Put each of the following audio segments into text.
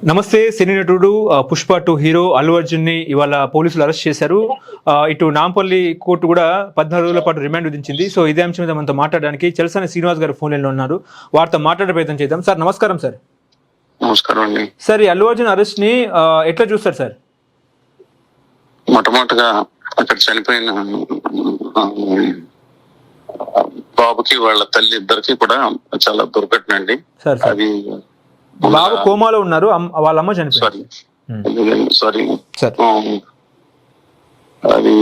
నమస్తే. సినీ నటుడు పుష్ప 2 హీరో అల్లు అర్జున్ ని ఇవాళ పోలీసులు అరెస్ట్ చేశారు. ఇటు నాంపల్లి కోర్టు కూడా 14 రోజుల పాటు రిమాండ్ విధించింది. సో ఇదే అంశం మీద మనతో మాట్లాడడానికి చలసాని శ్రీనివాస్ గారు ఫోన్ లైన్ లో ఉన్నారు. వారితో మాట్లాడే ప్రయత్నం చేద్దాం. సార్ నమస్కారం. సార్ నమస్కారం అండి. సార్, ఈ అల్లు అర్జున్ అరెస్ట్ ని ఎట్లా చూస్తారు సార్? మొట్టమొదటిగా అక్కడ చనిపోయిన బాబుకి వాళ్ళ తల్లి ఇద్దరికి కూడా చాలా దుర్ఘటన అండి. అది బాబు కోమాలో ఉన్నారు, వాళ్ళ అమ్మ చనిపోయింది. సారీ అది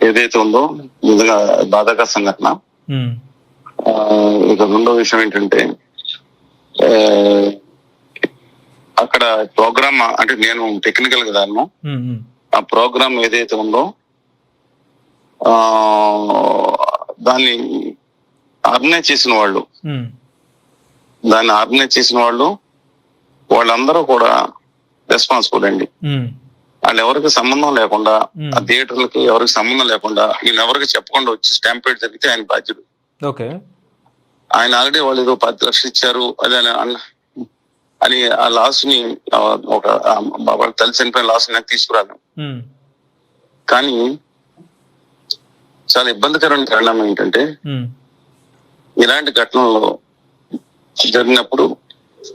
ఏదైతే ఉందో నిజంగా బాధాకర సంఘటన. ఇక రెండో విషయం ఏంటంటే అక్కడ ప్రోగ్రామ్ అంటే నేను టెక్నికల్ గా దాన్ని ఆ ప్రోగ్రామ్ ఏదైతే ఉందో దాన్ని ఆర్గనైజ్ చేసిన వాళ్ళు వాళ్ళందరూ కూడా రెస్పాన్సిబుల్ అండి. వాళ్ళు ఎవరికి సంబంధం లేకుండా ఆ థియేటర్లకి ఎవరికి సంబంధం లేకుండా ఈయన ఎవరికి చెప్పకుండా వచ్చి స్టాంపేడ్ జరిగితే ఆయన బాధ్యుడు. ఆయన ఆల్రెడీ వాళ్ళు ఏదో 10 లక్షలు ఇచ్చారు అదే అని ఆ లాస్ ని ఒక వాళ్ళ తల్లి చనిపోయిన లాస్ నాకు తీసుకురాను. కానీ చాలా ఇబ్బందికరమైన కారణం ఏంటంటే ఇలాంటి ఘటనలో జరిగినప్పుడు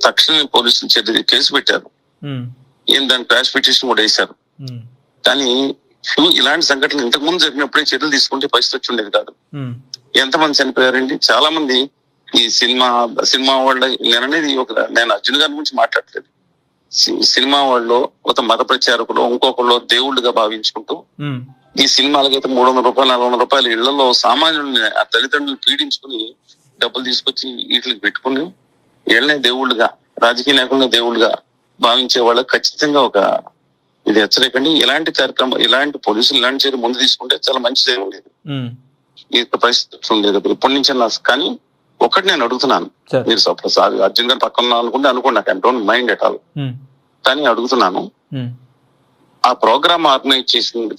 తక్షణమే పోలీసులు కేసు పెట్టారు. దాని క్రాష్ పిటిషన్ కూడా వేశారు. కానీ ఇలాంటి సంఘటనలు ఇంతకు ముందు జరిగినప్పుడే చర్యలు తీసుకుంటే పరిస్థితి వచ్చి ఉండేది కాదు. ఎంతమంది చనిపోయారండి? చాలా మంది ఈ సినిమా వాళ్ళ నేను అర్జున్ గారి గురించి మాట్లాడలేదు. సినిమా వాళ్ళు ఒక మత ప్రచారకులు ఇంకొకళ్ళు దేవుళ్ళుగా భావించుకుంటూ ఈ సినిమాలకైతే 300 రూపాయలు 400 రూపాయలు ఇళ్లలో సామాన్యుల్ని ఆ తల్లిదండ్రులు పీడించుకుని డబ్బులు తీసుకొచ్చి వీటికి పెట్టుకుని వీళ్ళనే దేవుళ్ళుగా రాజకీయ నాయకులనే దేవుళ్ళుగా భావించే వాళ్ళకి ఖచ్చితంగా ఒక ఇది హెచ్చరికండి. ఇలాంటి కార్యక్రమం ఇలాంటి పోలీసులు ఇలాంటి చర్య ముందు తీసుకుంటే చాలా మంచిదే ఉండేది. ఈ పరిస్థితి ఉండేది ఇప్పటి నుంచి. కానీ ఒకటి నేను అడుగుతున్నాను, మీరు అర్జున్ గారు పక్కన అనుకోండి, నాకు డోంట్ మైండ్ ఎట్ ఆల్. కానీ అడుగుతున్నాను, ఆ ప్రోగ్రామ్ ఆర్గనైజ్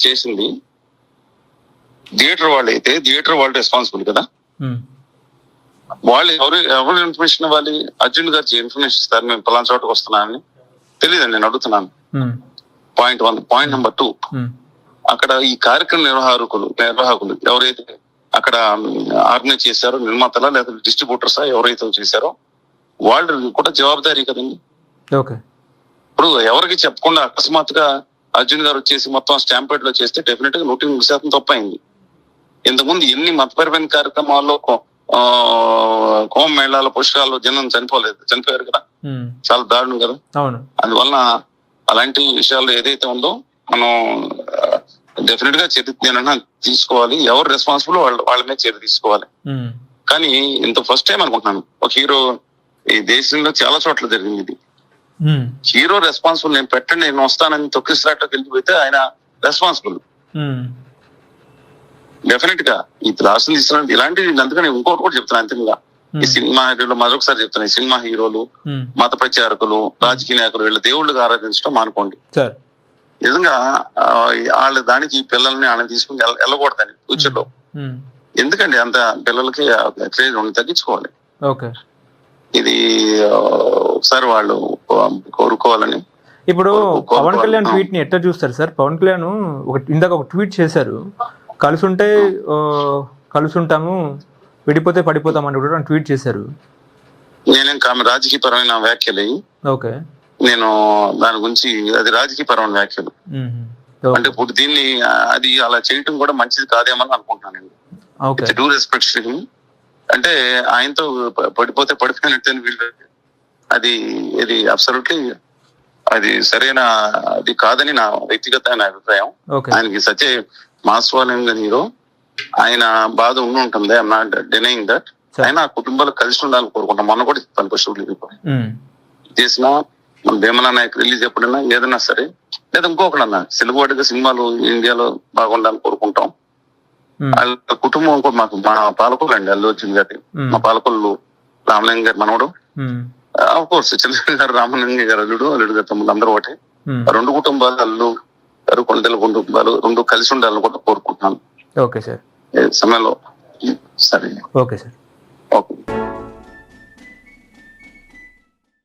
చేసింది థియేటర్ వాళ్ళు అయితే థియేటర్ వాళ్ళు రెస్పాన్సిబుల్ కదా. వాళ్ళు ఎవరు ఇన్ఫర్మేషన్ ఇవ్వాలి? అర్జున్ గారికి ఇన్ఫర్మేషన్ ఇస్తారు మేము పలానా చోటకు వస్తున్నానని తెలియదండి. నేను అడుగుతున్నాను. పాయింట్ 1. పాయింట్ నెంబర్ 2, అక్కడ ఈ కార్యక్రమ నిర్వాహకులు ఎవరైతే అక్కడ ఆర్గనైజ్ చేశారో, నిర్మాతలా లేదా డిస్ట్రిబ్యూటర్సా ఎవరైతే చేశారో వాళ్ళు కూడా జవాబుదారీ కదండి. ఇప్పుడు ఎవరికి చెప్పకుండా అకస్మాత్తుగా అర్జున్ గారు వచ్చేసి మొత్తం స్టాంపేడ్ లో చేస్తే డెఫినెట్ గా 100% తప్పైంది. ఇంతకుముందు ఎన్ని మతపరమైన కార్యక్రమాల్లో కోమ మేళాల పుష్కరాల్లో జనం చనిపోయారు కదా, చాలా దారుణం కదా. అందువలన అలాంటి విషయాల్లో ఏదైతే ఉందో మనం డెఫినెట్ గా చర్య తీసుకోవాలి. ఎవరు రెస్పాన్సిబుల్ వాళ్ళ మీద చర్య తీసుకోవాలి. కానీ ఇంత ఫస్ట్ టైం అనుకుంటున్నాను ఒక హీరో ఈ దేశంలో చాలా చోట్ల జరిగింది ఇది. హీరో రెస్పాన్సిబుల్ నేను పెట్టండి నేను వస్తానని తొక్కిసలాట్లోకి వెళ్ళిపోతే ఆయన రెస్పాన్సిబుల్ డెఫినెట్ గా. ఈ రాష్ట్రం తీసుకున్న ఇలాంటివి అందుకని ఇంకోటి కూడా చెప్తాను అంతిమంగా. ఈ సినిమా హీరోలు మరొకసారి చెప్తాను, ఈ సినిమా హీరోలు మత ప్రచారకులు రాజకీయ నాయకులు వీళ్ళ దేవుళ్ళుగా ఆరాధించడం మానుకోండి. నిజంగా వాళ్ళ దానికి పిల్లల్ని ఆయన తీసుకుని వెళ్ళకూడదని ఫ్యూచర్ లో. ఎందుకండి అంత పిల్లలకి క్రేజ్ తగ్గించుకోవాలి. ఇది ఒకసారి వాళ్ళు కోరుకోవాలని. ఇప్పుడు పవన్ కళ్యాణ్ ట్వీట్ ని ఎట్లా చూస్తారు సార్? పవన్ కళ్యాణ్ ఇందాక ఒక ట్వీట్ చేశారు, కలుసుంటే కలుసుంటాము, విడిపోతే పడిపోతాం అని కూడా ట్వీట్ చేశారు. నేనేం రాజకీయ పరమైన వ్యాఖ్యలు నేను దాని గురించి అది రాజకీయ పరమైన వ్యాఖ్యలు అంటే ఇప్పుడు దీన్ని అది అలా చేయటం కూడా మంచిది కాదేమని అనుకుంటున్నానండి. డ్యూ రెస్పెక్ట్ అంటే ఆయనతో పడిపోతే పడిపోయినట్టు వీళ్ళు అది అబ్సల్యూట్లీ అది సరైన అది కాదని నా వ్యక్తిగతమైన అభిప్రాయం. ఆయనకి సచ్ మాస్వాలింగ్ హీరో, ఆయన బాధ ఉంటుంది. I'm not denying that. ఆయన ఆ కుటుంబాలు కలిసి ఉండాలని కోరుకుంటాం. మొన్న కూడా చెప్పాను ఫస్ట్ చేసిన మన భీమలా నాయక్ రిలీజ్ ఎప్పుడైనా ఏదైనా సరే లేదా ఇంకొకడన్నా తెలుగువాడిగా సినిమాలు ఇండియాలో బాగుండాలని కోరుకుంటాం. వాళ్ళ కుటుంబం కూడా మాకు మా పాలకులు అండి అల్లు అర్జున్ గారి మా పాలకులు రామలింగ గారి మనవడు, ఆఫ్ కోర్స్ చంద్రబాబు గారు రామలింగ గారు అల్లుడు గారి తమ్ముడు అందరూ ఒకటి. 2 కుటుంబాలు అల్లు గారు కొండల కుటుంబాలు 2 కలిసి ఉండాలని కూడా కోరుకుంటున్నాను సమయంలో. సరే, ఓకే సార్.